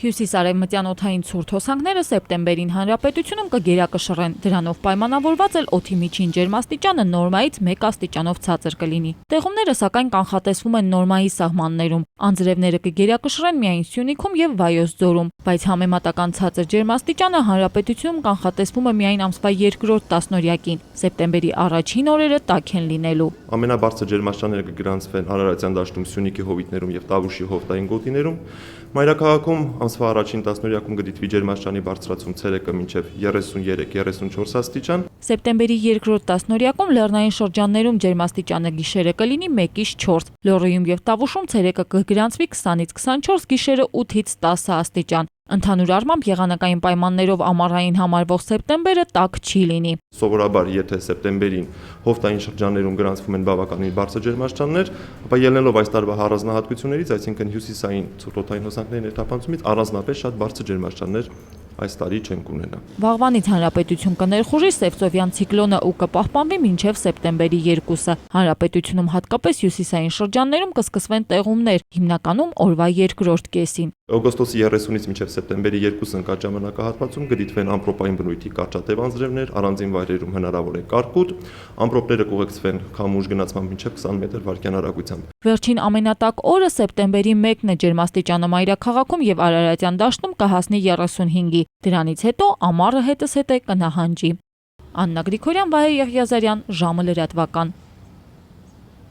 Հյուսիսարևմտյան օդային ցուրտ հոսանքները սեպտեմբերին հանրապետությունում կգերակշռեն, դրանով պայմանավորված էլ օդի միջին ջերմաստիճանը նորմայից 1 աստիճանով ցածր կլինի։ Տեղումները սակայն կանխատեսվում են նորմայի սահմաններում, անձրևները կգերակշռեն միայն Սյունիքում եւ Վայոց ձորում, բայց համեմատական ցածր ջերմաստիճանը հանրապետությունում կանխատեսվում է միայն ամսվա 2-րդ տասնօրյակին, սեպտեմբերի առաջին օրերը տաք են լինելու։ Ամենաբարձր ջերմաստիճանները կգրանցվեն Արարատյան դաշտում, Սյունիքի հովիտներում եւ Տավուշի հովտային գոտիներում։ Մայրաքաղաքում ամսվա առաջին տասնօրյակում կդիտվի ջերմաստիճանի բարձրացում ցերեկը մինչև 33-34 աստիճան։ Սեպտեմբերի 2-րդ տասնօրյակում լեռնային շրջաններում ջերմաստիճանը գիշերը կլինի 1-ից 4, Լոռիում եւ Տավուշում ցերեկը կգրանցվի 20-ից 24, գիշերը 8-ից 10 աստիճան։ Ընդհանուր առմամբ եղանակային պայմաններով ամառային համարվող սեպտեմբերը տաք չի լինի։ Սովորաբար, եթե սեպտեմբերին հովտային շրջաններում գրանցվում են բավականին բարձր ջերմաստիճաններ, ապա ելնելով այս տարվա առանձնահատկություններից, այսինքն հյուսիսային ցուրտօդային հոսանքների ներթափանցումից առանձնապես շատ բարձր ջերմաստիճաններ այս տարի չենք ունենա։ Վաղվանից հանրապետություն կներխուժի Սևծովյան ցիկլոնը ու կպահպանվի մինչև սեպտեմբերի 2-ը։ Հանրապետությունում հատկապես հյուսիսային շրջաններում կսկսվեն տեղումներ, հիմնականում օրվա երկրորդ կեսին։ Օգոստոսի 30-ից մինչև սեպտեմբերի 2-ը ընկած ժամանակահատվածում կդիտվեն ամպրոպային բնույթի կարճատև անձրևներ, առանձին վայրերում հնարավոր է կարկուտ, ամպրոպները կուղեկցվեն քամու ուժգնացմամբ մինչև 20 մետր վարկյան արագությամբ։ Վերջին ամենատակ օրը սեպտեմբերի 1-ն է, ջերմաստիճանը Մայրաքաղաքում եւ Արարատյան դաշտում կհասնի 35-ի, դրանից հետո ամառը հետզհետե կնահանջի։ Աննա Գրիգորյան, Վահե Եղիազարյան, ժամը լրատվական։